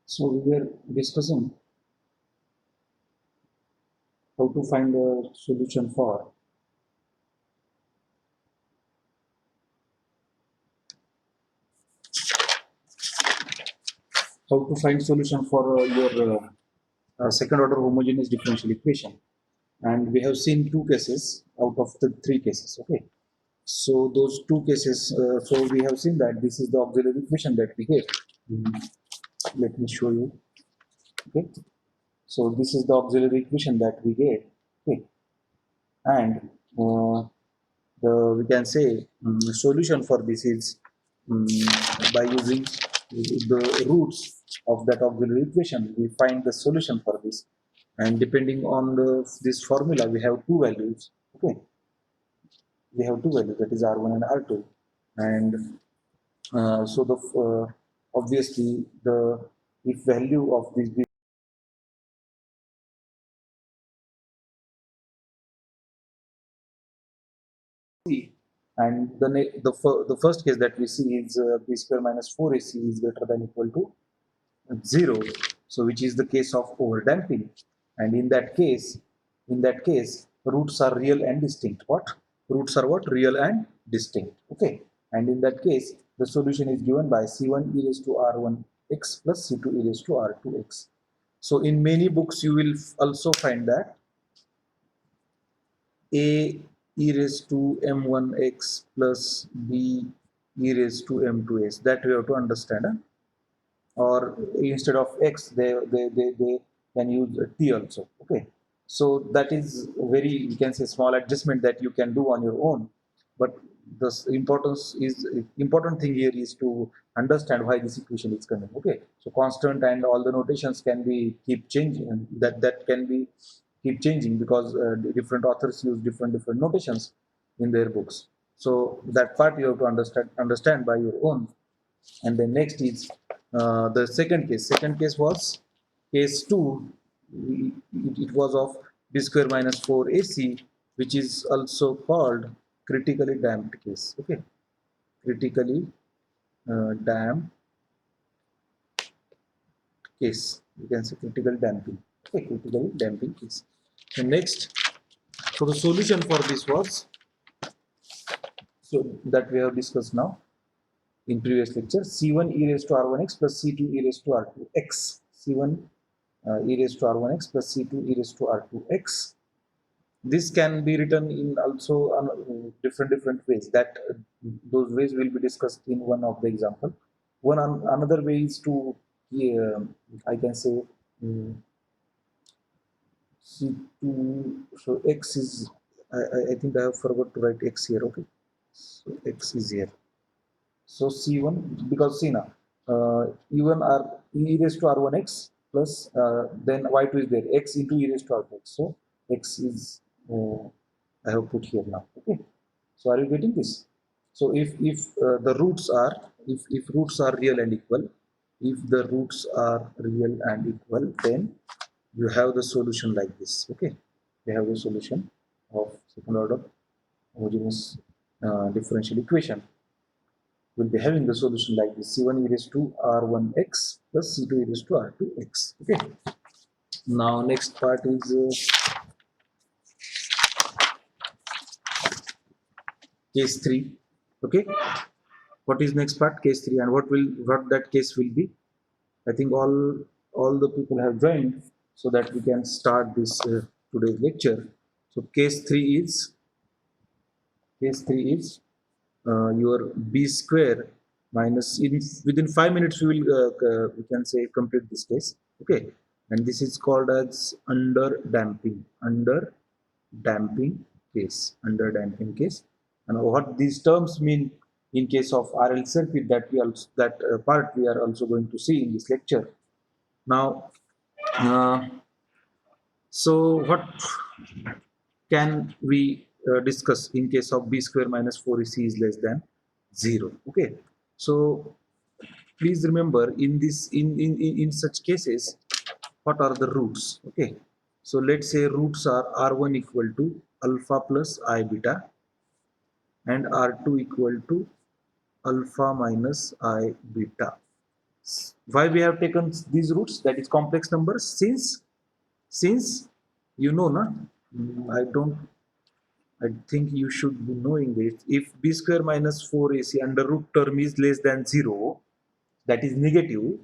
So we were discussing how to find a solution for your second order homogeneous differential equation, and we have seen two cases out of the three cases. Okay, so those two cases, so we have seen that this is the auxiliary equation that we get. Let me show you. Okay, so this is the auxiliary equation that we get. Okay, and we can say solution for this is by using the roots of that auxiliary equation, we find the solution for this, and depending on this formula we have two values. Okay, we have two values, that is r1 and r2, and so the obviously the if value of this and the first case that we see is b square minus 4ac is greater than equal to 0, so which is the case of overdamping, and in that case roots are real and distinct. Roots are real and distinct. Okay, and in that case the solution is given by c1 e raised to r1 x plus c2 e raised to r2 x. So in many books you will also find that a e raised to m1x plus b e raised to m2x. That we have to understand. Or instead of x they can use t also. Okay, so that is very, you can say, small adjustment that you can do on your own, but the important thing here is to understand why this equation is coming. Okay, so constant and all the notations can be keep changing, and that can be keep changing because different authors use different notations in their books. So that part you have to understand by your own. And then next is the second case. Second case was case 2. It was of b square minus 4ac, which is also called critically damped case. Okay, critically damped case. You can say critical damping. Okay, critical damping case. And next, so the solution for this was, so that we have discussed now in previous lecture, c1 e raised to r1x plus c2 e raised to r2x. c1 e raised to r1x plus c2 e raised to r2x. This can be written in also different ways. That those ways will be discussed in one of the example. Another way is to I can say c2. So x is, I think I have forgot to write x here. Okay, so x is here. So c1, because see now e1 r e raised to r1x plus then y2 is there, x into e raised to r2x. So x is I have put here now. Okay, so are you getting this? So if the roots are, if roots are real and equal, if the roots are real and equal, then you have the solution like this. Okay, you have the solution of second order homogeneous differential equation. Will be having the solution like this: c1 e raised to r1x plus c2 e raised to r2x. Okay, now next part is case 3. Okay, what is next part? Case 3. And what that case will be, I think all the people have joined, so that we can start this today's lecture. So case 3 is your b square minus, within 5 minutes we will we can say complete this case. Okay, and this is called as under damping case. And what these terms mean in case of RL circuit, that part we are also going to see in this lecture. Now so what can we discuss in case of b square minus 4ac is less than 0? Okay, so please remember, in this in such cases, what are the roots? Okay, so let's say roots are r1 equal to alpha plus I beta and r2 equal to alpha minus I beta. Why we have taken these roots, that is complex numbers, since you know na, I don't, I think you should be knowing this. If b square minus 4ac under root term is less than 0, that is negative,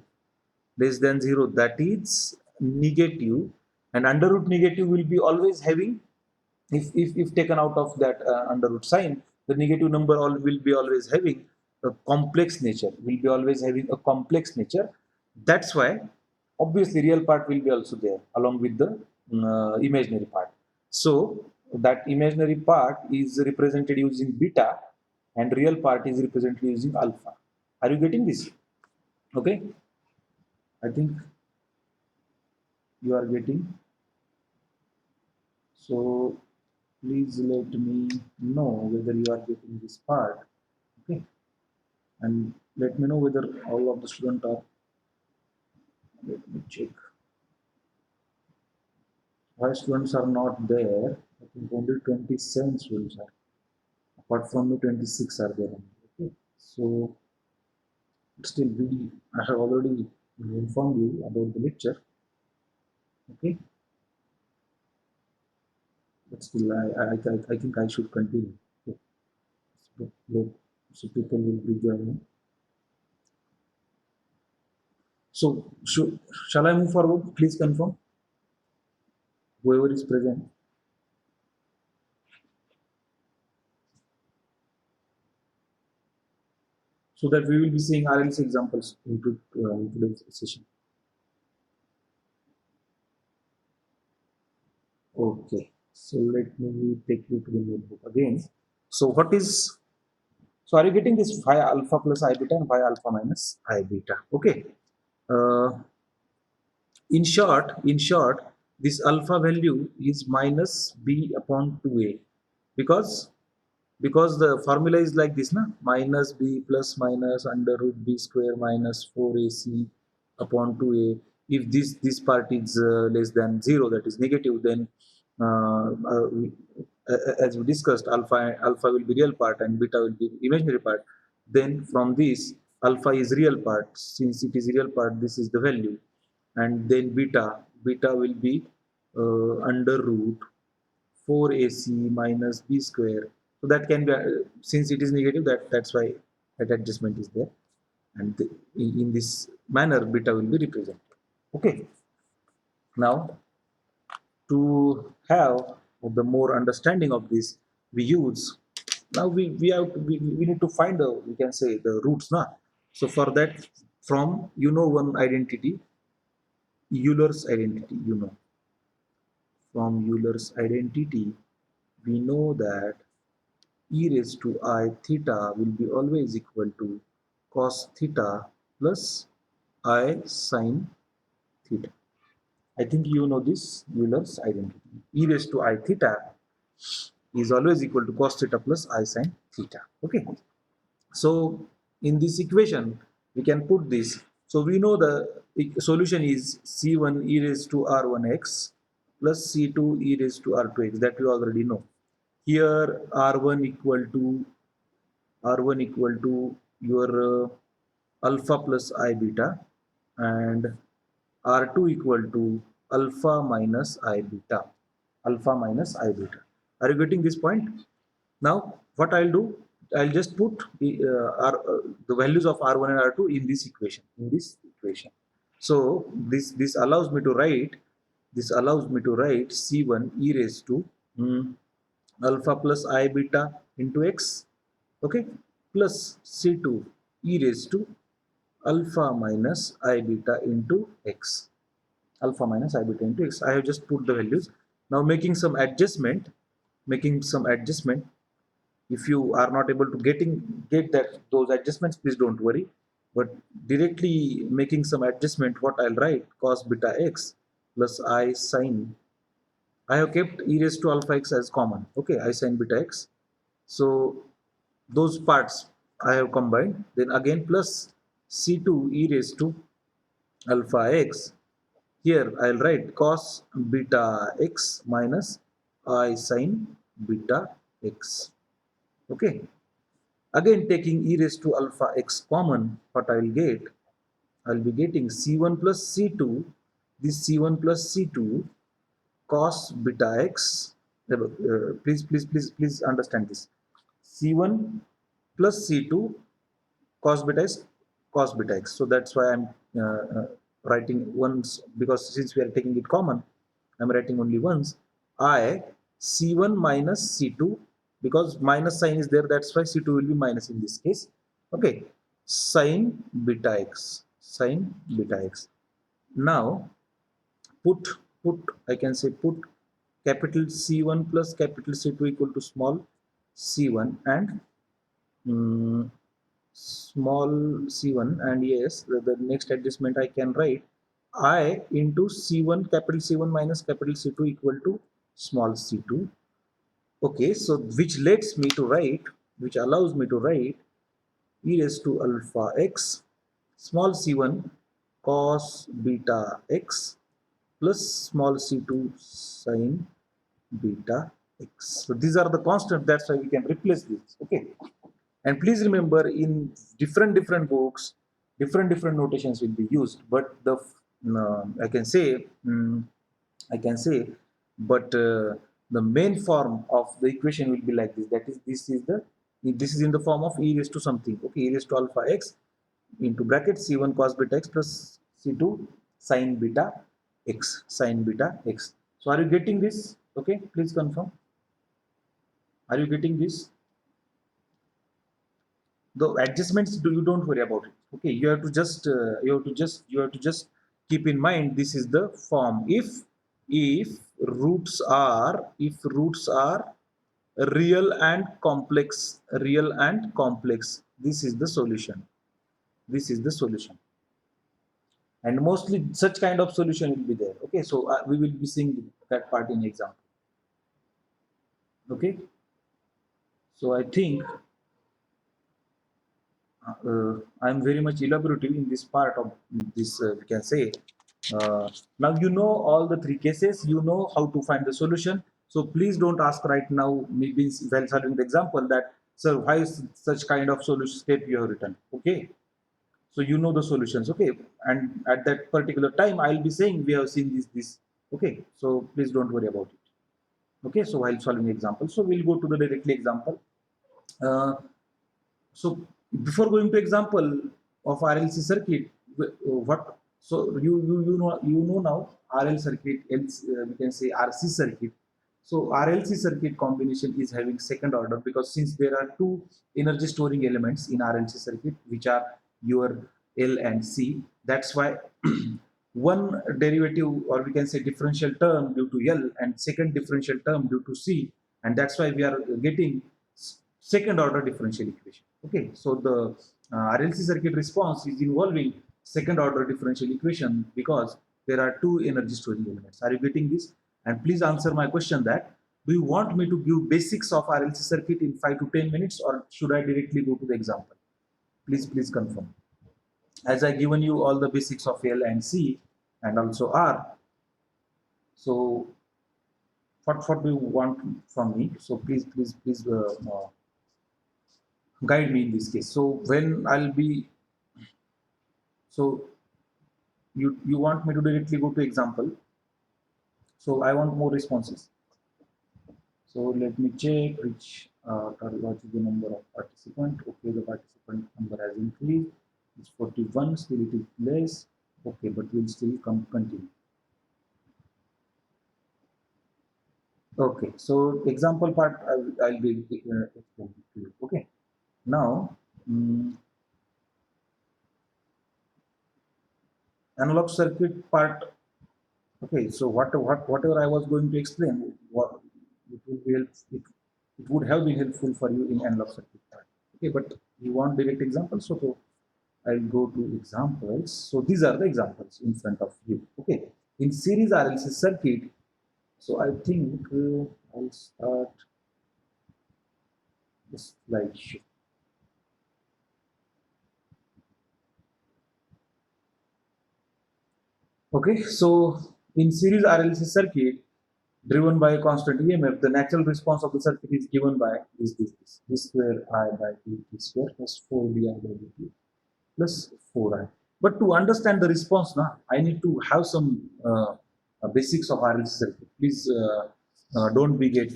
less than 0, that is negative, and under root negative will be always having, if taken out of that under root sign, the negative number all will be always having a complex nature, will be always having a complex nature. That's why obviously real part will be also there along with the imaginary part. So that imaginary part is represented using beta and real part is represented using alpha. Are you getting this? Okay, I think you are getting. So please let me know whether you are getting this part. Okay, and let me know whether all of the students are. Let me check. Why students are not there? I think only 27 students are. Apart from me, 26 are there. Okay, so still I have already informed you about the lecture. Okay, but still I think I should continue. Okay. So people will be joining. So shall I move forward? Please confirm. Whoever is present. So that we will be seeing RLC examples into today's session. Okay, so let me take you to the notebook again. So what is, so are you getting this phi alpha plus I beta and phi alpha minus I beta? Okay. Uh, in short, this alpha value is minus b upon 2a, because the formula is like this, na, minus b plus minus under root b square minus 4ac upon 2a. If this part is less than 0, that is negative, then uh, uh, we, as we discussed, alpha will be real part and beta will be imaginary part. Then from this, alpha is real part. Since it is real part, this is the value, and then beta will be under root 4ac minus b square. So that can be, since it is negative, that's why that adjustment is there, and in this manner beta will be represented. Okay, now to have the more understanding of this, we use, now we need to find the, we can say, the roots now. So for that, from one identity, Euler's identity, from Euler's identity, we know that e raised to I theta will be always equal to cos theta plus I sin theta. I think you know this Euler's identity. E raised to I theta is always equal to cos theta plus I sin theta. Okay. So in this equation, we can put this. So we know the solution is C1 e raised to R1x plus C2 e raised to R2x, that we already know. Here R1 equal to your alpha plus I beta, and R2 equal to alpha minus I beta, alpha minus I beta. Are you getting this point? Now what I'll do, I'll just put the values of R1 and R2 in this equation, so this allows me to write, C1 e raised to alpha plus I beta into x, okay, plus C2 e raised to alpha minus I beta into x, alpha minus I beta into x. I have just put the values. Now making some adjustment. If you are not able to get that those adjustments, please don't worry, but directly making some adjustment, what I'll write, cos beta x plus I sin, I have kept e raised to alpha x as common, okay, I sin beta x. So those parts I have combined, then again plus C2 e raised to alpha x. Here I'll write cos beta x minus I sin beta x. Okay. Again taking e raised to alpha x common, what I will get, I'll be getting C1 plus C2, this C1 plus C2 cos beta x. Please understand this. C1 plus C2 cos beta x. So that's why I'm writing once, because since we are taking it common, I'm writing only once. I C1 minus C2, because minus sign is there, that's why C2 will be minus in this case. Okay, sine beta x, sine beta x. Now put I can say put capital C1 plus capital C2 equal to small c1 and small c1, and yes, the next adjustment I can write I into c1, capital C1 minus capital C2 equal to small c2. Okay, so which lets me to write, which allows me to write e raised to alpha x small c1 cos beta x plus small c2 sine beta x. So these are the constants, that's why we can replace this. Okay, and please remember, in different books, different notations will be used, but the I can say I can say, but the main form of the equation will be like this. That is, this is in the form of e raised to something. Okay, e raised to alpha x into bracket c1 cos beta x plus c2 sin beta x, sin beta x. So are you getting this? Okay, please confirm. Are you getting this? The adjustments, you don't worry about it. Okay, you have to just keep in mind, this is the form. If roots are real and complex, this is the solution, this is the solution. And mostly such kind of solution will be there. Okay, so we will be seeing that part in example. Okay, so I think I'm very much elaborative in this part of this, we can say. Now you know all the three cases, you know how to find the solution. So please don't ask right now, maybe while solving the example, that sir, why is such kind of solution step you have written. Okay, so you know the solutions. Okay, and at that particular time I'll be saying we have seen this. Okay, so please don't worry about it. Okay, so while solving example, so we'll go to the directly example. So before going to example of RLC circuit, what, so you know now RL circuit, we can say RC circuit. So RLC circuit combination is having second order, because since there are two energy storing elements in RLC circuit, which are your L and C, that's why one derivative, or we can say differential term due to L, and second differential term due to C, and that's why we are getting second order differential equation. Okay, so the RLC circuit response is involving second order differential equation, because there are two energy storing elements. Are you getting this? And please answer my question, that do you want me to give basics of RLC circuit in 5 to 10 minutes, or should I directly go to the example? Please confirm. As I given you all the basics of L and C and also R, so what do you want from me? So please guide me in this case. So when I'll be, so you want me to directly go to example. So I want more responses. So let me check which what is the number of participant. Okay, the participant number has increased. It's 41. Still it is less. Okay, but we'll still continue. Okay, so example part I'll be explaining to you. Okay, now analog circuit part. Okay, so whatever I was going to explain, what it would be it would have been helpful for you in analog circuit part. Okay, but you want direct examples, so I'll go to examples. So these are the examples in front of you. Okay, in series RLC circuit. So I think I'll start the slideshow. Okay, so in series RLC circuit driven by a constant EMF, the natural response of the circuit is given by this square I by t square plus 4 di by dt plus 4i. But to understand the response now, I need to have some basics of RLC circuit. Please don't be get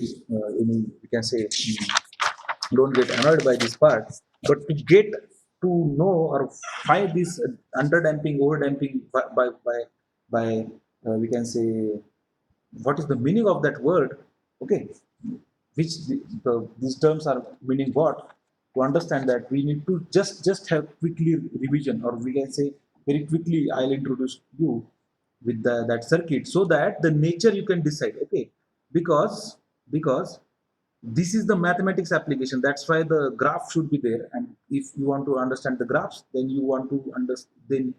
any, you can say, don't get annoyed by this part. But to get to know or find this underdamping, overdamping by we can say, what is the meaning of that word? Okay, which these terms are meaning what? To understand that, we need to just have quickly revision, or we can say very quickly. I'll introduce you with that circuit, so that the nature you can decide. Okay, because this is the mathematics application. That's why the graph should be there. And if you want to understand the graphs, then you want to understand. Then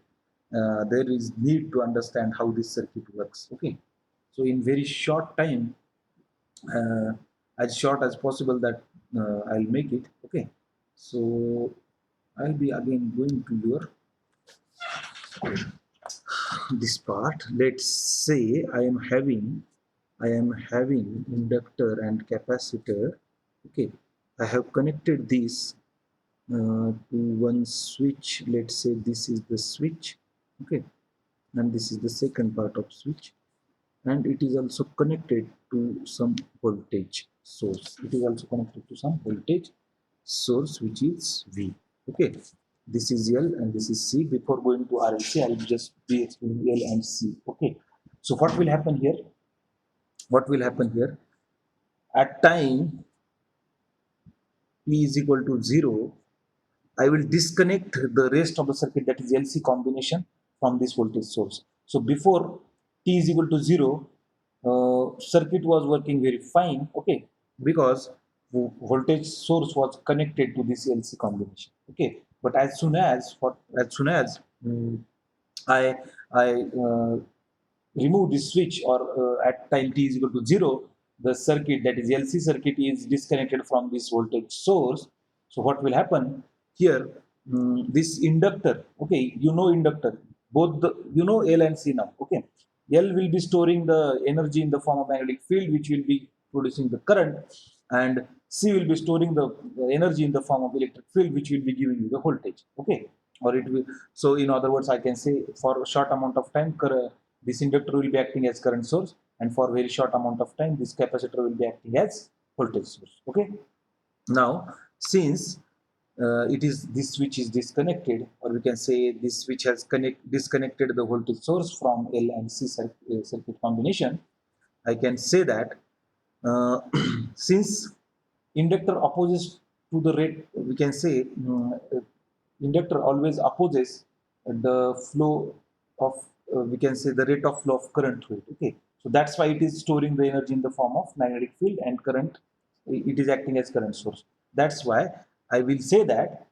there is need to understand how this circuit works. Okay, so in very short time, uh, as short as possible, that I'll make it. Okay, so I'll be again going to your this part. Let's say I am having inductor and capacitor. Okay, I have connected this to one switch. Let's say this is the switch. Okay, and this is the second part of switch, and it is also connected to some voltage source. It is also connected to some voltage source, which is V. Okay, this is L and this is C. Before going to RLC, I will just be explaining L and C. Okay, so what will happen here? What will happen here? At time T is equal to 0, I will disconnect the rest of the circuit, that is LC combination, from this voltage source. So before T is equal to 0, circuit was working very fine, okay, because voltage source was connected to this LC combination, okay. But as soon as I remove this switch, or at time T is equal to 0, the circuit, that is LC circuit, is disconnected from this voltage source. So what will happen here? This inductor, okay, inductor, both the, L and C now, okay. L will be storing the energy in the form of magnetic field, which will be producing the current, and C will be storing the energy in the form of electric field, which will be giving you the voltage, okay. Or it will, so in other words, I can say, for a short amount of time, this inductor will be acting as current source, and for very short amount of time, this capacitor will be acting as voltage source, okay. Now, since it is, this switch is disconnected, or we can say this switch has disconnected the voltage source from L and C circuit combination, I can say that since inductor opposes to the rate, we can say, inductor always opposes the flow of, we can say, the rate of flow of current through it, okay. So that's why it is storing the energy in the form of magnetic field, and current, it is acting as current source. That's why I will say that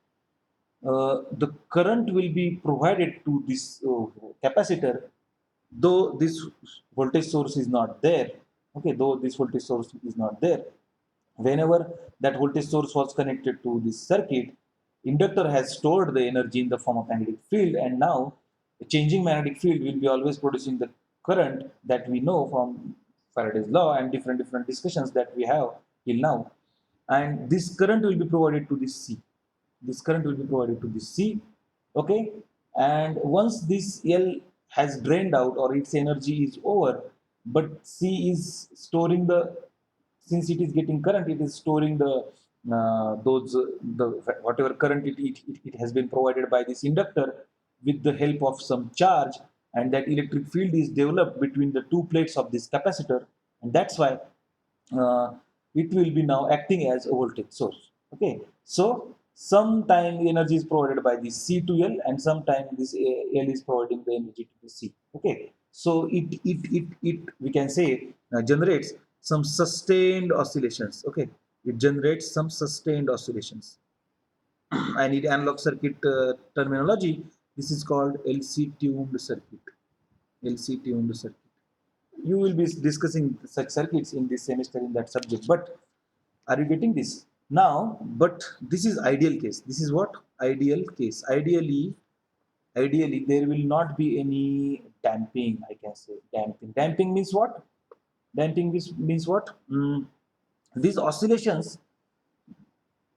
the current will be provided to this capacitor, though this voltage source is not there, okay, though this voltage source is not there. Whenever that voltage source was connected to this circuit, inductor has stored the energy in the form of magnetic field, and now a changing magnetic field will be always producing the current that we know from Faraday's law and different discussions that we have till now. And this current will be provided to this C. This current will be provided to this C, okay. And once this L has drained out, or its energy is over, but C is storing the, since it is getting current, it is storing the the whatever current it has been provided by this inductor, with the help of some charge, and that electric field is developed between the two plates of this capacitor, and that's why uh, it will be now acting as a voltage source, okay. So sometime energy is provided by this C to L, and sometime this L is providing the energy to the C, okay. So it we can say generates some sustained oscillations, okay. It generates some sustained oscillations. I need analog circuit terminology. This is called LC tuned circuit. LC tuned circuit. You will be discussing such circuits in this semester in that subject, but are you getting this now? But this is ideal case. This is what? Ideal case. Ideally there will not be any damping, I can say. Damping means what? Damping means what? These oscillations,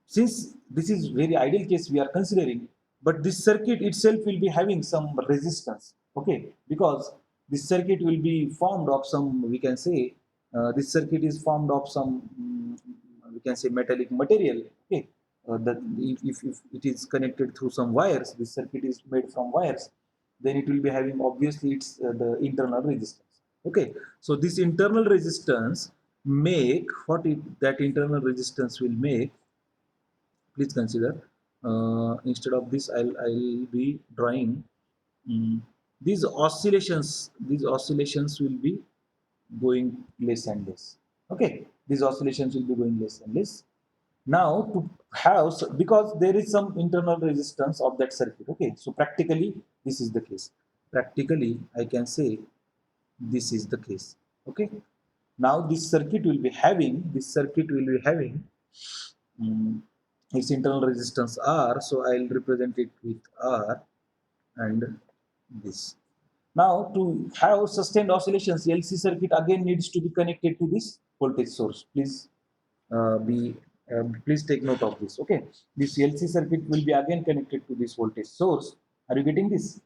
since this is very ideal case we are considering, but this circuit itself will be having some resistance, okay, because this circuit will be formed of some, we can say, this circuit is formed of some, we can say, metallic material, okay. That if it is connected through some wires, this circuit is made from wires, then it will be having obviously it's the internal resistance, okay. So this internal resistance make what it, that internal resistance will make, please consider, instead of this I'll be drawing, um, these oscillations will be going less and less, okay, these oscillations will be going less and less. Now to have, because there is some internal resistance of that circuit, okay, so practically this is the case, practically I can say this is the case, okay. Now this circuit will be having, um, its internal resistance R, so I'll represent it with R and this. Now to have sustained oscillations, LC circuit again needs to be connected to this voltage source. Please be please take note of this. Okay, this LC circuit will be again connected to this voltage source. Are you getting this?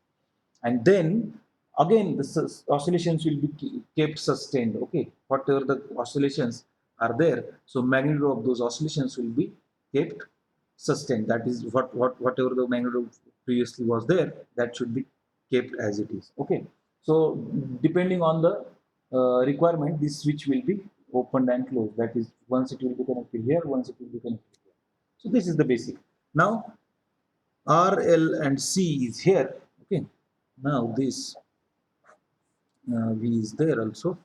And then again the oscillations will be kept sustained, okay, whatever the oscillations are there, so magnitude of those oscillations will be kept sustained, that is whatever the magnitude previously was there, that should be kept as it is, okay. So depending on the requirement, this switch will be opened and closed, that is once it will be connected here, once it will be connected here. So this is the basic. Now R, L and C is here, okay. Now this V is there also.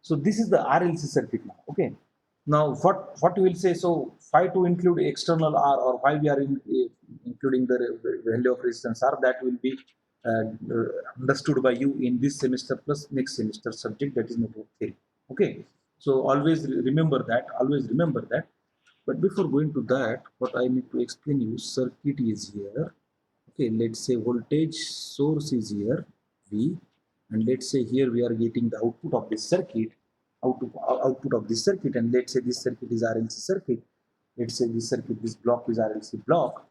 So this is the RLC circuit now, okay. Now what we will say, so why to include external R, or why we are including the value of resistance R, that will be understood by you in this semester plus next semester subject, that is network theory, okay. So always remember that. But before going to that, what I need to explain you, circuit is here, okay. Let's say voltage source is here, V, and let's say here we are getting the output of this circuit, output of this circuit, and let's say this circuit is RLC circuit, let's say this circuit, this block is RLC block,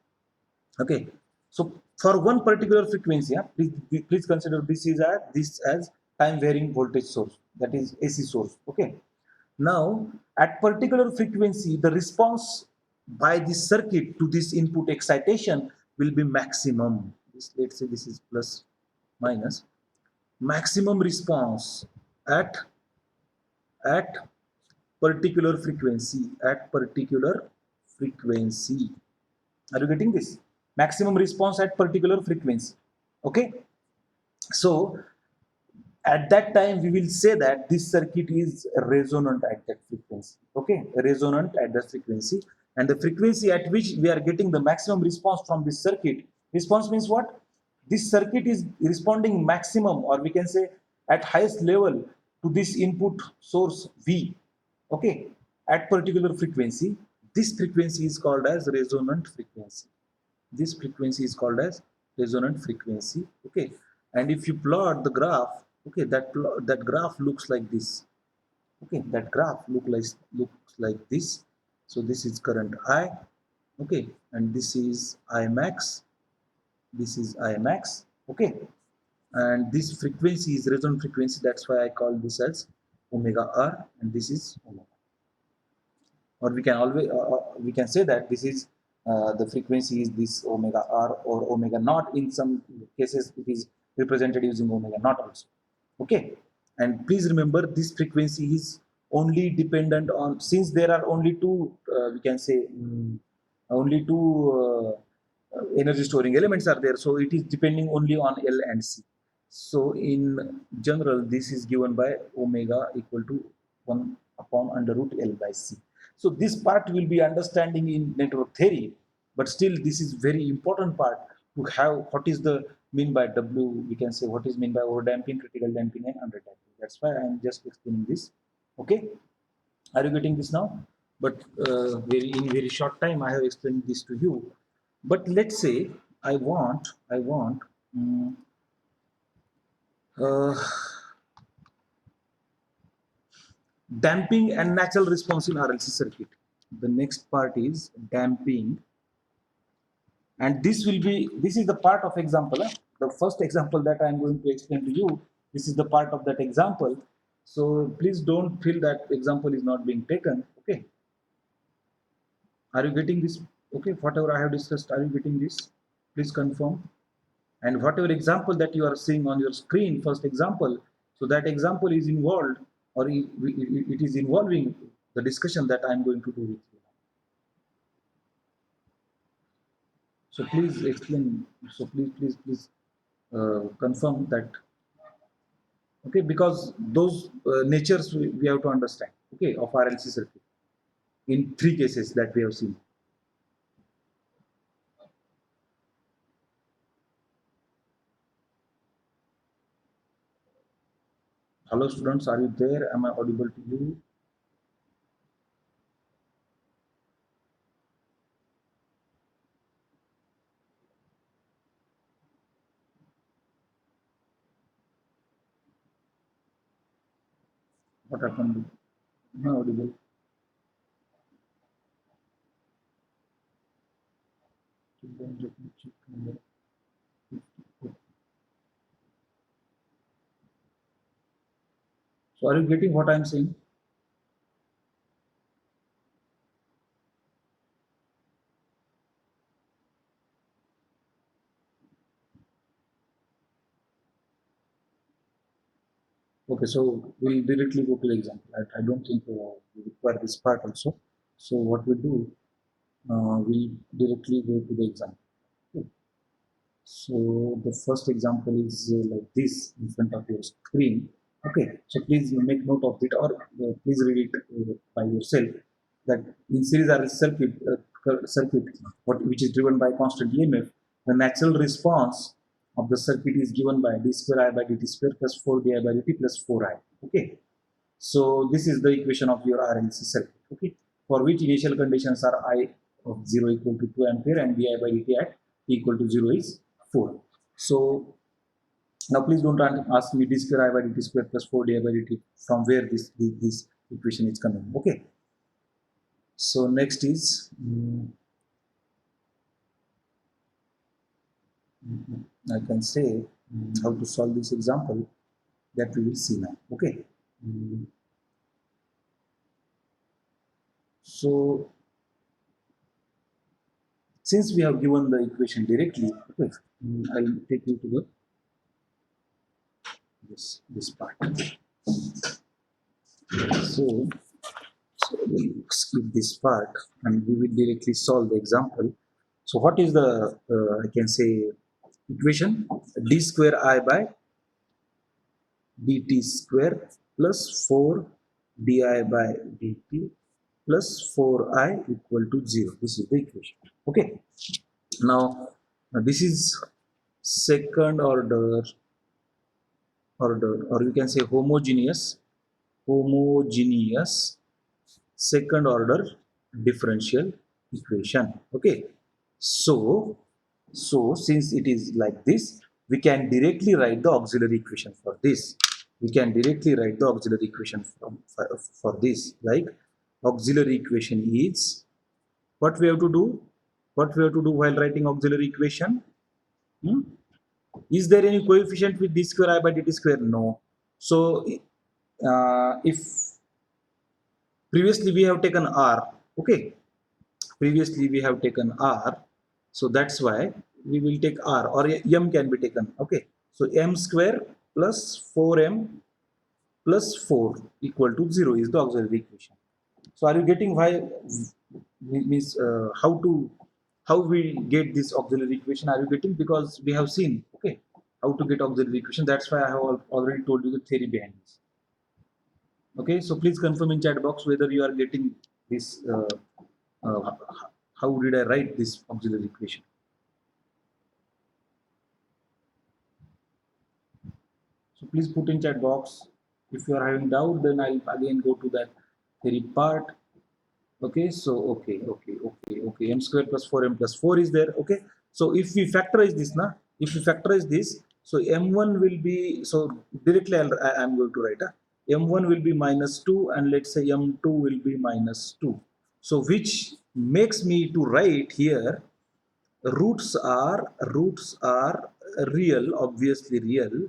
okay. So for one particular frequency, please consider this as time varying voltage source, that is AC source, okay. Now at particular frequency, the response by this circuit to this input excitation will be maximum. Let's say this is plus minus, maximum response at at particular frequency, are you getting this? Maximum response at particular frequency, okay. So at that time we will say that this circuit is resonant at that frequency, okay, resonant at that frequency. And the frequency at which we are getting the maximum response from this circuit, response means what, this circuit is responding maximum, or we can say at highest level, to this input source V, okay, at particular frequency. This frequency is called as resonant frequency, this frequency is called as resonant frequency, okay. And if you plot the graph, okay, that graph looks like this, okay, that graph looks like this. So this is current I, okay, and this is I max, this is I max, okay, and this frequency is resonant frequency, that's why I call this as omega R, and this is omega, or we can always we can say that this is the frequency is this omega R or omega naught. In some cases it is represented using omega naught also, okay. And please remember, this frequency is only dependent on, since there are only two we can say only two energy storing elements are there, so it is depending only on L and C. So in general this is given by omega equal to 1 upon under root L by C. So this part will be understanding in network theory, but still this is very important part to have what is the mean by W, we can say what is mean by over damping, critical damping and under damping. That's why I am just explaining this, okay. Are you getting this now? But in very short time I have explained this to you. But let's say I want um, uh, damping and natural response in RLC circuit. The next part is damping And this is the part of example. The first example that I am going to explain to you, this is the part of that example. So please don't feel that example is not being taken. Okay, are you getting this? Okay, whatever I have discussed, are you getting this? Please confirm. And whatever example that you are seeing on your screen, first example, so that example is involved, or it is involving the discussion that I am going to do with you. So please explain. So please confirm that. Okay, because those natures we have to understand. Okay, of RLC circuit in three cases that we have seen. Hello students, are you there? Am I audible to you? What happened? Am I audible? Let me check. So are you getting what I am saying? Okay, so we'll directly go to the example. I don't think we require this part also. So what we do, we'll directly go to the example. Okay. So the first example is like this in front of your screen. Okay, so please make note of it, or please read it by yourself. That in series RLC circuit, which is driven by constant EMF, the natural response of the circuit is given by d square I by dt square plus 4 di by dt plus 4I. Okay, so this is the equation of your RLC circuit. Okay, for which initial conditions are I of 0 equal to 2 ampere and di by dt at t equal to 0 is 4. So now please don't ask me d square I by dt square plus 4 di by dt from where this equation is coming. Okay, so next is I can say how to solve this example that we will see now. Okay, so since we have given the equation directly, okay, I'll take you to the this part. So we'll skip this part and we will directly solve the example. So what is the I can say equation? D square I by dt square plus 4 di by dt plus 4I equal to 0. This is the equation. Okay. Now this is second order, or you can say homogeneous second order differential equation. Okay, so since it is like this, we can directly write the auxiliary equation for this. We can directly write the auxiliary equation for this, like auxiliary equation is what we have to do. What we have to do while writing auxiliary equation? Is there any coefficient with d square I by dt square? No. So if previously we have taken r, okay, previously we have taken r, so that's why we will take r, or m can be taken. Okay, so m square plus 4m plus 4 equal to 0 is the auxiliary equation. So are you getting why means how we get this auxiliary equation? Are you getting? Because we have seen, okay, how to get auxiliary equation. That's why I have already told you the theory behind this. Okay, so please confirm in chat box whether you are getting this. Uh, how did I write this auxiliary equation? So please put in chat box. If you are having doubt, then I'll again go to that theory part. Okay, so okay. M square plus 4m plus 4 is there. Okay, so if we factorize this, so m1 will be, so directly I am going to write m1 will be minus 2, and let's say m2 will be minus 2. So which makes me to write here roots are real, obviously real,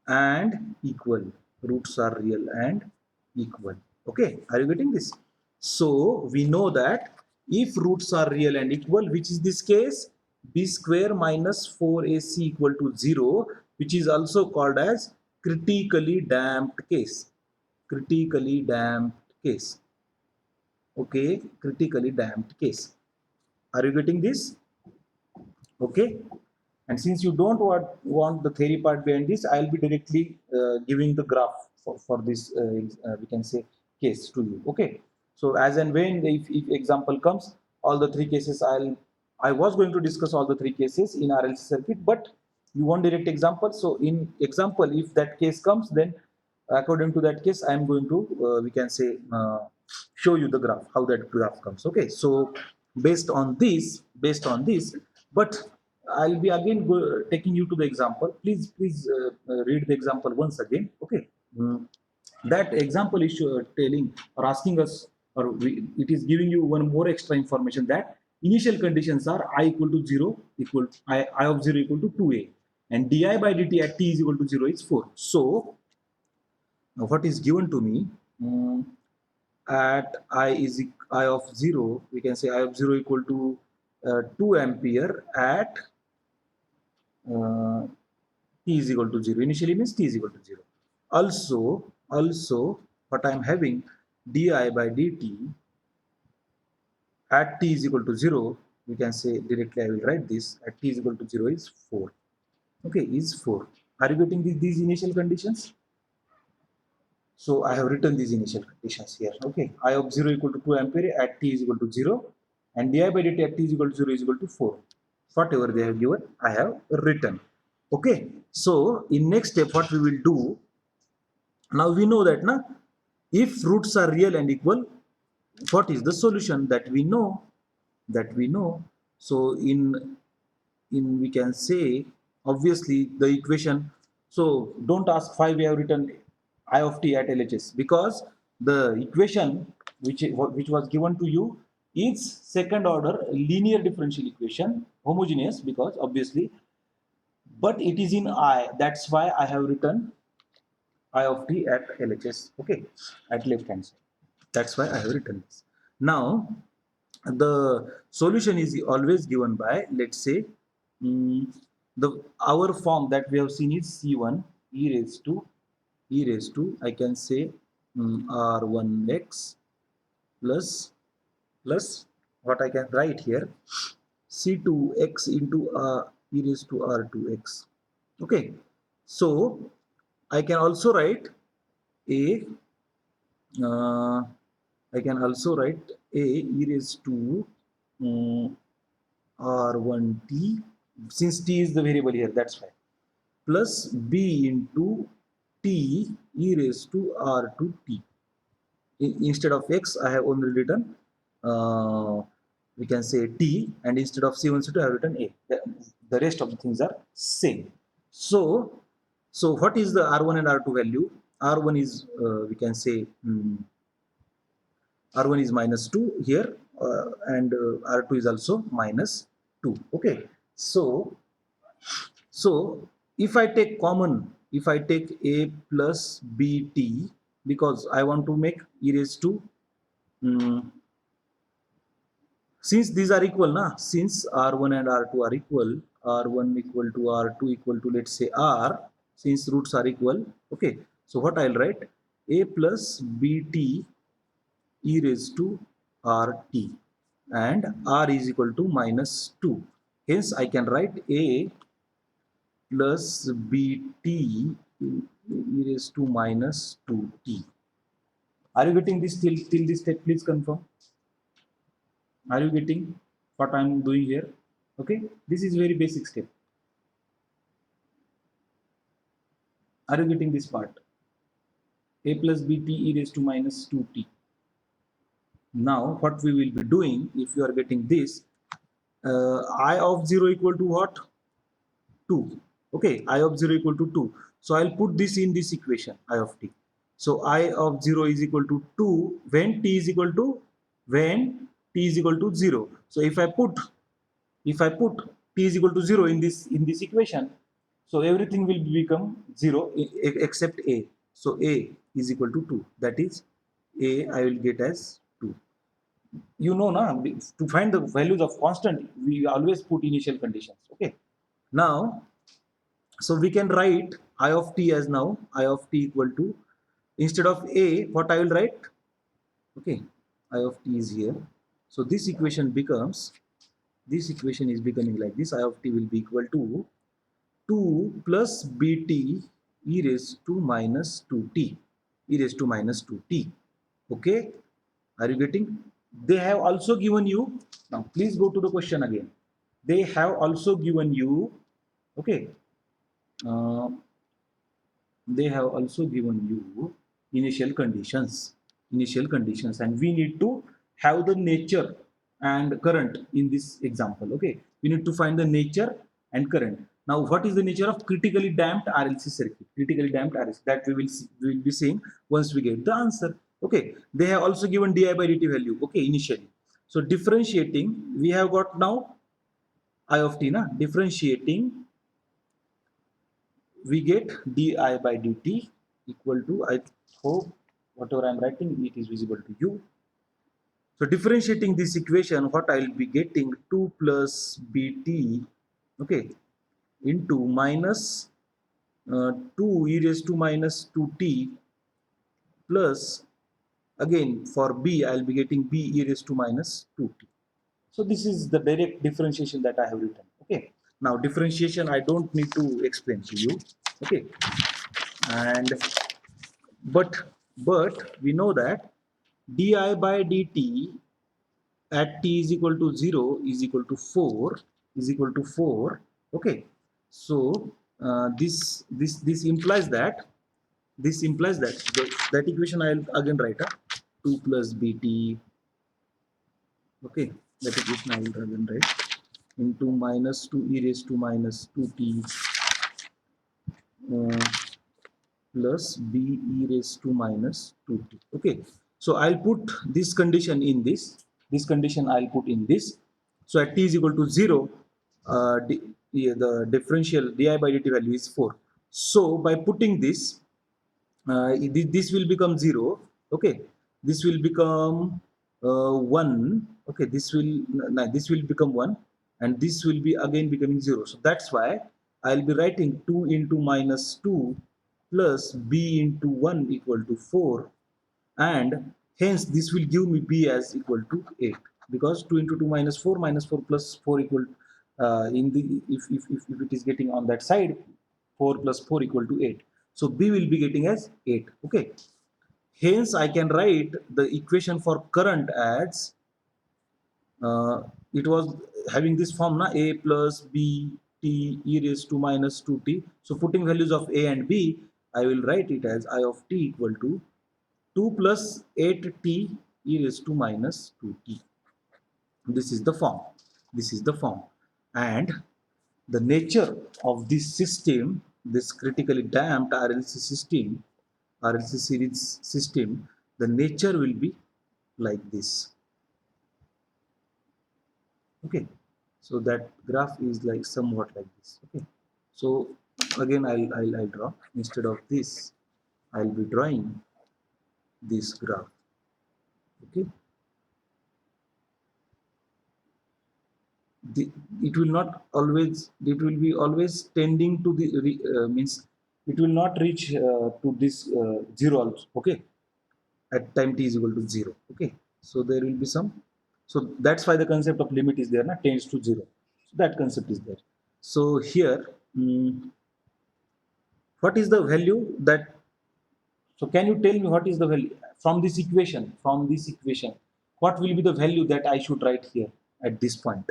and equal. Roots are real and equal. Okay, are you getting this? So we know that if roots are real and equal, which is this case, b square minus 4ac equal to 0, which is also called as critically damped case. Critically damped case. Okay, critically damped case. Are you getting this? Okay, and since you don't want the theory part behind this, I'll be directly giving the graph for this we can say case to you. Okay, so as and when if example comes, all the three cases I was going to discuss all the three cases in RLC circuit, but you want direct example. So in example, if that case comes, then according to that case, I am going to we can say show you the graph, how that graph comes. Okay, so based on this, but I'll be again taking you to the example. Please read the example once again. Okay. That example is telling or asking us, or it is giving you one more extra information, that initial conditions are I equal to 0 equal I of 0 equal to 2a, and di by dt at t is equal to 0 is 4. So now what is given to me, um, at I of 0, we can say I of 0 equal to 2 ampere at uh, t is equal to 0. Initially means t is equal to 0. Also what I am having, di by dt at t is equal to 0, we can say directly, I will write this, at t is equal to 0 is 4. Okay, is 4. Are you getting these initial conditions? So I have written these initial conditions here. Okay, I of 0 equal to 2 ampere at t is equal to 0, and di by dt at t is equal to 0 is equal to 4. Whatever they have given, I have written. Okay, so in next step, what we will do, now we know that if roots are real and equal, what is the solution, that we know, So in we can say, obviously the equation. So don't ask why we have written I of t at LHS, because the equation which was given to you is second order linear differential equation, homogeneous, because obviously, but it is in I. That's why I have written I of t at LHS. Okay, at left hand side. That's why I have written this. Now the solution is always given by, let's say, mm, the our form that we have seen is C1 e raised to, I can say, R1x plus what I can write here, C2x into e raised to R2x. Okay, so I can also write a uh, I can also write a e raised to R1t, since t is the variable here, that's why, plus b into t e raised to R2t. Instead of x, I have only written, we can say t, and instead of C1 C2, I have written a. The rest of the things are same. So what is the R1 and R2 value? R1 is, we can say, R1 is minus 2 here, and R2 is also minus 2. Okay, so if I take common, if I take a plus bt, because I want to make e raised to, since these are equal, since R1 and R2 are equal, R1 equal to R2 equal to, let's say, R, since roots are equal. Okay, so what I'll write, a plus bt e raised to RT, and R is equal to minus 2. Hence, I can write a plus bt e raised to minus 2t. Are you getting this till this step? Please confirm. Are you getting what I'm doing here? Okay, this is very basic step. Are you getting this part? A plus bt e raised to minus 2t. Now, what we will be doing, if you are getting this, I of 0 equal to what? 2. Okay, I of 0 equal to 2. So I'll put this in this equation, I of t. So I of 0 is equal to 2 when t is equal to 0. So if I put If I put t is equal to 0 in this equation, so everything will become 0 except a. So a is equal to 2. That is, a I will get as 2. You know, na, to find the values of constant, we always put initial conditions. Okay. Now, so we can write I of t as now I of t equal to, instead of a, what I will write? Okay, I of t is here. So this equation is becoming like this. I of t will be equal to 2 plus bt e raised to minus 2t, e raised to minus 2t. Okay, are you getting? They have also given you, now please go to the question again. They have also given you, okay, uh, they have also given you initial conditions, and we need to have the nature and current in this example. Okay, we need to find the nature and current. Now, what is the nature of critically damped RLC circuit? Critically damped RLC, that we will be seeing once we get the answer. Okay, they have also given di by dt value, okay, initially. So differentiating, we have got now I of t, na, differentiating, we get di by dt equal to, I hope whatever I'm writing, it is visible to you. So differentiating this equation, what I'll be getting, 2 plus bt, okay, into minus 2 e raised to minus 2t, plus again for b I'll be getting b e raised to minus 2t. So this is the direct differentiation that I have written. Okay, now differentiation I don't need to explain to you. Okay, and but we know that di by dt at t is equal to 0 is equal to 4, is equal to 4. Okay, so this implies that, that equation I'll again write, 2 plus bt, okay, that equation I will again write, into minus 2 e raised to minus 2t plus b e raised to minus 2t. Okay, so I'll put this condition in this condition I'll put in this. So at t is equal to 0, the differential di by dt value is 4. So by putting this, this will become 0. Okay, this will become 1. Okay, this will become 1, and this will be again becoming 0. So that's why I'll be writing 2 into minus 2 plus b into 1 equal to 4, and hence this will give me b as equal to 8, because 2 into 2 minus 4 plus 4 equal, in the, if it is getting on that side, 4 plus 4 equal to 8. So b will be getting as 8. Okay, hence I can write the equation for current as, it was having this form, na, a plus b t e raised to minus 2t. So putting values of a and b, I will write it as I of t equal to 2 plus 8t e raised to minus 2t. This is the form. This is the form. And the nature of this system, this critically damped RLC system, RLC series system, the nature will be like this. Okay, so that graph is like somewhat like this. Okay, so again I'll draw, instead of this I'll be drawing this graph. Okay, it will not always, it will be always tending to the means it will not reach to this 0 also. Okay, at time t is equal to 0. Okay, so there will be some, so that's why the concept of limit is there, na, tends to 0. So that concept is there. So here, what is the value that, so can you tell me what is the value from this equation, what will be the value that I should write here at this point?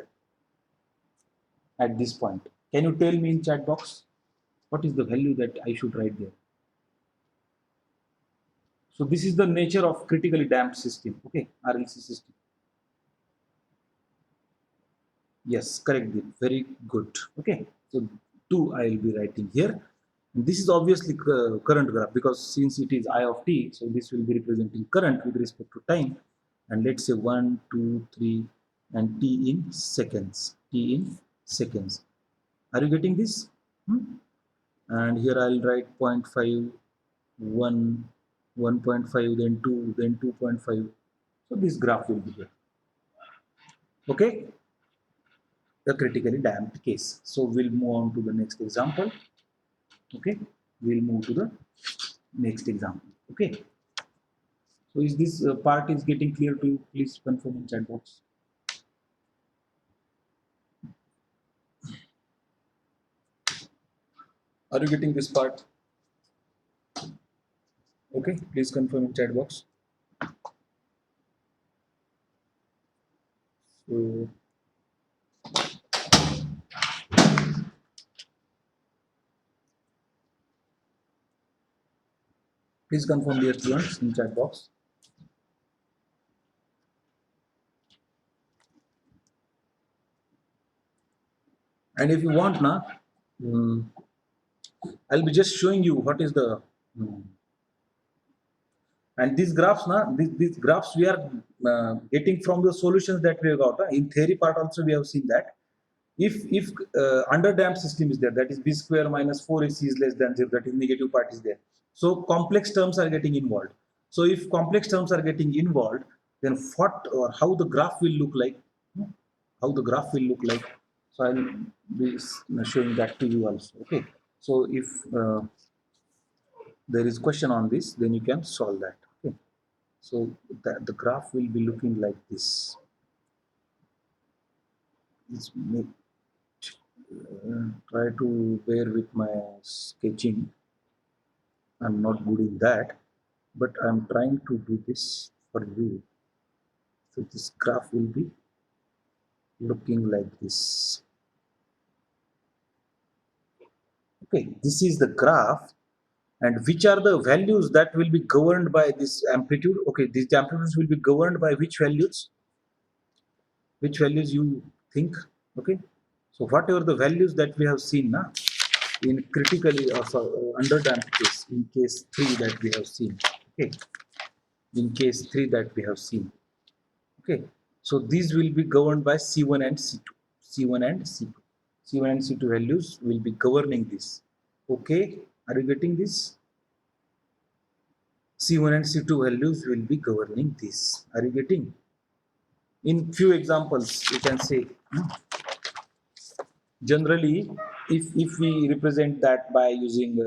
At this point, can you tell me in chat box what is the value that I should write there? So this is the nature of critically damped system. Okay, RLC system. Yes, correct. Very good. Okay, so 2 I will be writing here. This is obviously current graph, because since it is I of t, so this will be representing current with respect to time. And let's say 1, 2, 3, and t in seconds. T in seconds. Are you getting this? And here I'll write 0.5, 1, 1.5, then 2, then 2.5. So this graph will be here. Okay, the critically damped case. So we'll move on to the next example. Okay, we'll move to the next example. Okay, so is this part is getting clear to you? Please confirm in chat box. Are you getting this part? Okay, please confirm in chat box. So please confirm, dear students, in chat box. And if you want, na, I'll be just showing you what is the and these graphs, na, these graphs we are getting from the solutions that we have got. In theory part also we have seen that if under damped system is there, that is b square minus 4ac is less than 0, that is negative part is there. So complex terms are getting involved. So if complex terms are getting involved, then what or how the graph will look like? How the graph will look like? So I'll be showing that to you also. Okay. So if there is question on this, then you can solve that. Okay. So the graph will be looking like this. Let's make try to bear with my sketching. I'm not good in that, but I'm trying to do this for you. So this graph will be looking like this. Okay, this is the graph, and which are the values that will be governed by this amplitude? Okay, these amplitudes will be governed by which values? Which values you think? Okay, so whatever the values that we have seen now in critically under damped case, in case 3 that we have seen. Okay, in case 3 that we have seen. Okay, so these will be governed by C1 and C2. C1 and C2. C1 and C2 values will be governing this. Okay, are you getting this? C1 and C2 values will be governing this. Are you getting? In few examples, you can say, generally, if we represent that by using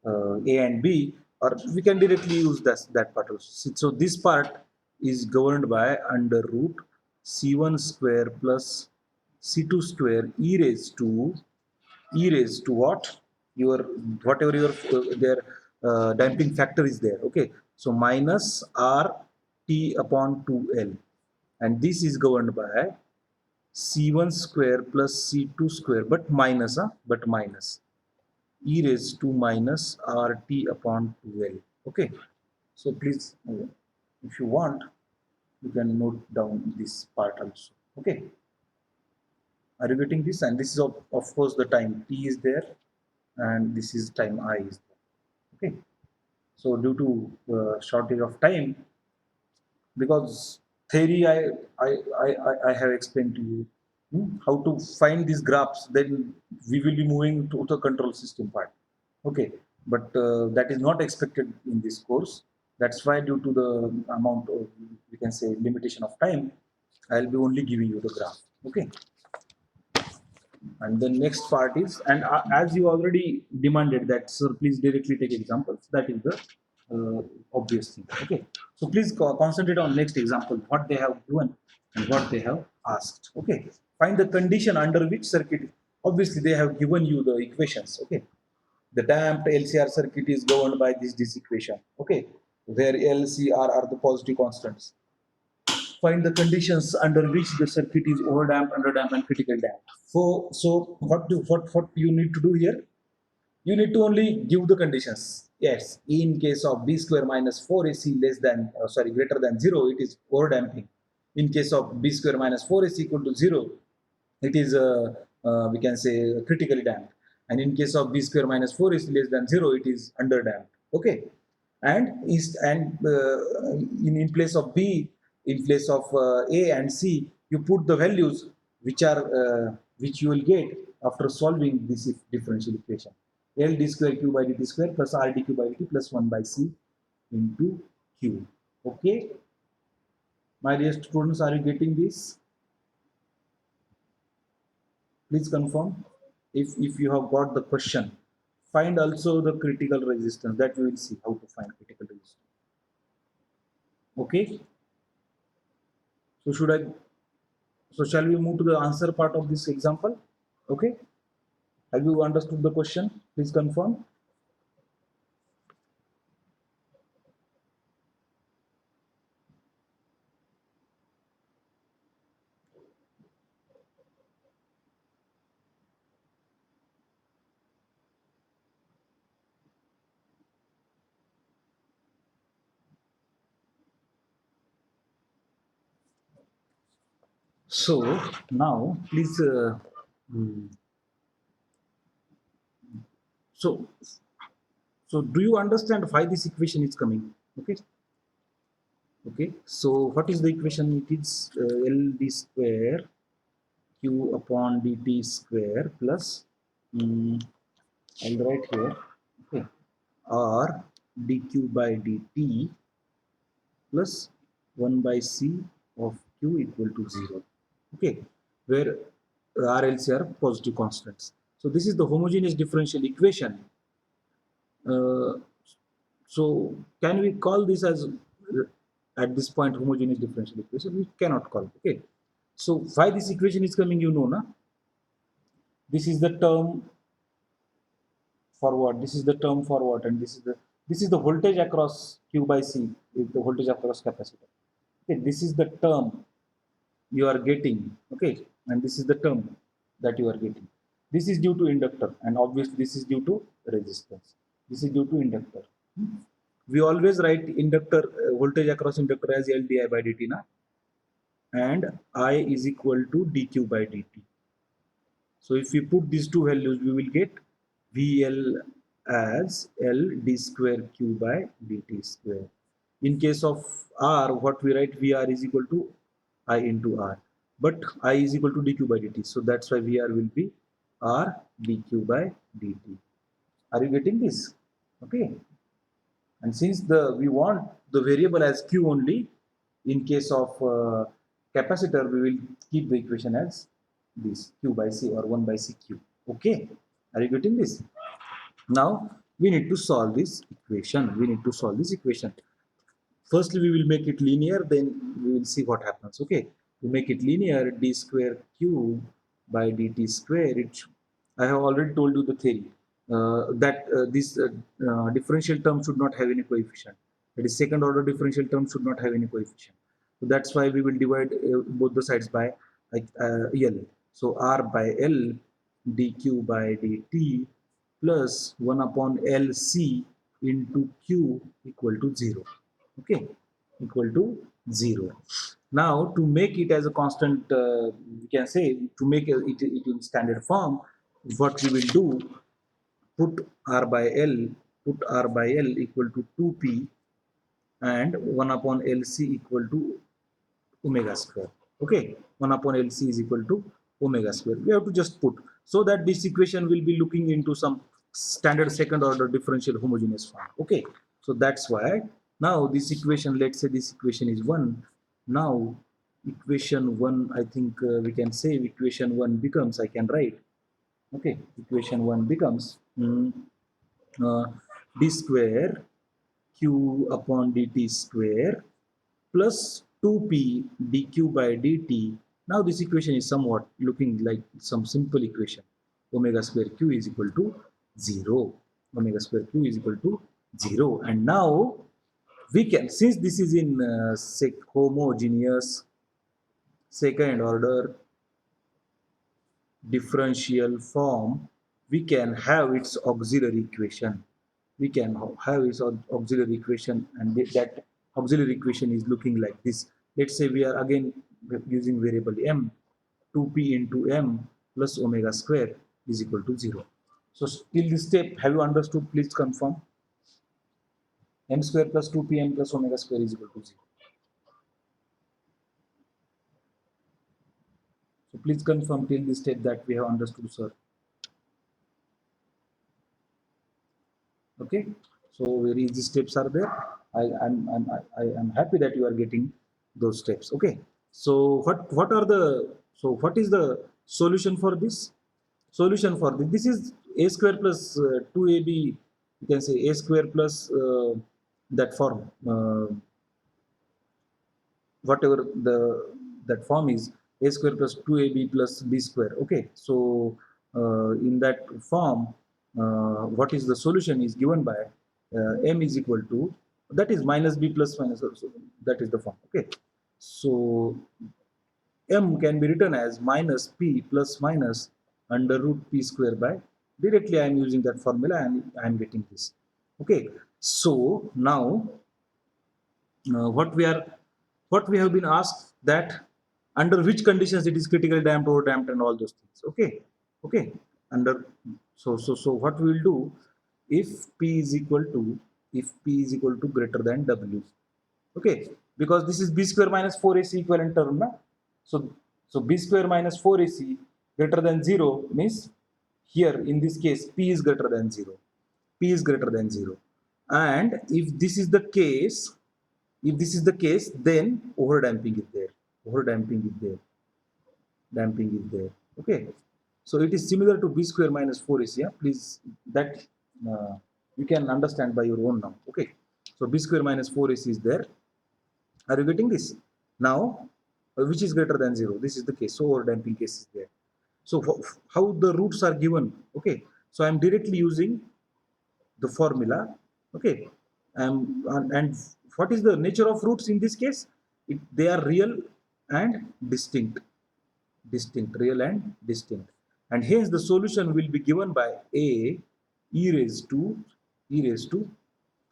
A and B, or we can directly use that part also. So this part is governed by under root C1 square plus C2 square e raised to what? Your whatever your their damping factor is there. Okay, so minus R T upon 2L, and this is governed by C1 square plus C2 square, but minus e raised to minus RT upon 2L. Okay, so please, if you want, you can note down this part also. Okay, are you getting this? And this is of course the time t is there, and this is time I is there. Okay, so due to shortage of time, because theory I have explained to you how to find these graphs, then we will be moving to the control system part. Okay, but that is not expected in this course. That's why, due to the amount of, we can say, limitation of time, I'll be only giving you the graph. Okay, and the next part is, and as you already demanded that, sir, please directly take examples, that is the obvious thing. Okay, so please concentrate on next example, what they have given and what they have asked. Okay, find the condition under which circuit. Obviously they have given you the equations. Okay, the damped LCR circuit is governed by this equation. Okay, where LCR are the positive constants. Find the conditions under which the circuit is overdamped, underdamped, and critical damped. So what you need to do here? You need to only give the conditions. Yes, in case of b square minus 4ac less than greater than 0, it is overdamping. In case of b square minus 4ac equal to 0, it is we can say critically damped. And in case of b square minus 4ac less than 0, it is underdamped. Okay, and in place of b, in place of a and c, You put the values which are which you will get after solving this differential equation. L d square q by dt square plus r dq by dt plus 1 by c into q. Okay, my dear students, are you getting this? Please confirm if you have got the question. Find also the critical resistance, that we will see how to find critical resistance. Okay, so should I, so shall we move to the answer part of this example? Okay, have you understood the question? Please confirm. So now please mm, so so do you understand why this equation is coming? Okay, okay, so what is the equation? It is L d square q upon dt square plus I'll write here, okay, r dq by dt plus 1 by c of q equal to 0. Okay, where r l c are positive constants. So this is the homogeneous differential equation. uh, so can we call this as at this point homogeneous differential equation? We cannot call. Okay, so why this equation is coming, you know na? This is the term forward, this is the term forward, and this is the voltage across q by c, is the voltage across capacitor. Okay, this is the term you are getting. Okay, and this is the term that you are getting. This is due to inductor, and obviously this is due to resistance. This is due to inductor. We always write inductor voltage across inductor as L di by dt na, and I is equal to dq by dt. So if we put these two values, we will get VL as L d square q by dt square. In case of R, what we write, VR is equal to I into R. But I is equal to dq by dt. So that's why VR will be R dq by dt. Are you getting this? Okay. And since we want the variable as q only, in case of capacitor, we will keep the equation as this q by c or 1 by c q. Okay, are you getting this? Now we need to solve this equation. We need to solve this equation. Firstly, we will make it linear, then we will see what happens. Okay, to make it linear, d square q by dt square, I have already told you the theory that this differential term should not have any coefficient. That is, second order differential term should not have any coefficient. So that's why we will divide both the sides by L. So R by L dq by dt plus 1 upon LC into Q equal to 0. Okay, equal to 0. Now to make it as a constant, we can say, to make it in standard form, what we will do, put R by L, put R by L equal to 2p and 1 upon LC equal to omega square. Okay, 1 upon LC is equal to omega square. We have to just put, so that this equation will be looking into some standard second order differential homogeneous form. Okay, so that's why now this equation, let's say this equation is 1. Now equation 1, I think we can say equation 1 becomes, I can write, okay, equation 1 becomes uh, d square q upon dt square plus 2p dq by dt. Now this equation is somewhat looking like some simple equation. Omega square q is equal to 0. Omega square q is equal to 0. And now we can, since this is in homogeneous second order differential form, we can have its auxiliary equation. We can have its auxiliary equation, and that auxiliary equation is looking like this. Let's say we are again using variable m, 2p into m plus omega square is equal to 0. So till this step, have you understood? Please confirm. M square plus 2pm plus omega square is equal to 0. So please confirm till this step that we have understood, sir. Okay, so very easy steps are there. I'm happy that you are getting those steps. Okay, so what are the, so what is the solution for this? Solution for this is a square plus 2ab, you can say a square plus that form, whatever the that form is, a square plus 2ab plus b square. Okay, so in that form, what is the solution is given by m is equal to, that is minus b plus minus also, that is the form. Okay, so m can be written as minus p plus minus under root p square by, directly I am using that formula and I am getting this. Okay, so now what we are, what we have been asked, that under which conditions it is critically damped, over damped, and all those things. Okay, okay, under, so what we will do, if p is equal to, if p is equal to greater than w. Okay, because this is b square minus 4ac equivalent term na? So b square minus 4ac greater than 0 means, here in this case p is greater than 0, p is greater than 0, and if this is the case, if this is the case, then over damping is there, over damping is there, damping is there. Okay, so it is similar to b square minus 4ac. Yeah? Please, that you can understand by your own now. Okay, so b square minus 4ac is there. Are you getting this now? Which is greater than 0, this is the case, so over damping case is there. So how the roots are given? Okay, so I am directly using the formula. Okay, and what is the nature of roots in this case? They are real and distinct, real and distinct, and hence the solution will be given by a e raised to, e raised to,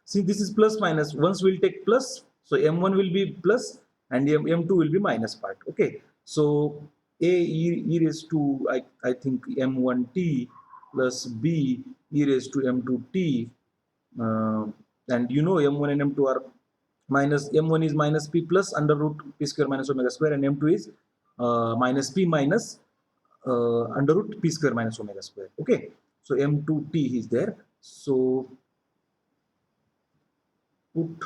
see this is plus minus, once we'll take plus, so m1 will be plus and m2 will be minus part. Okay, so a e raised to, I think m1t plus b e raised to m2t, uh, and you know m1 and m2 are minus, m1 is minus p plus under root p square minus omega square, and m2 is minus p minus under root p square minus omega square. Okay, so m2t is there, so put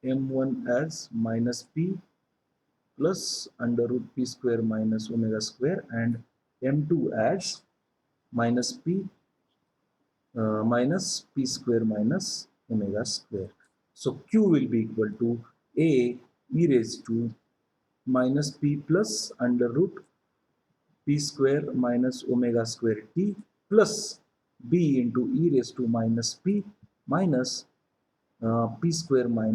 m1 as minus p plus under root p square minus omega square, and m2 as minus p minus p square minus omega square. So q will be equal to a e raised to minus p plus under root p square minus omega square t plus b into e raised to minus p minus p square minus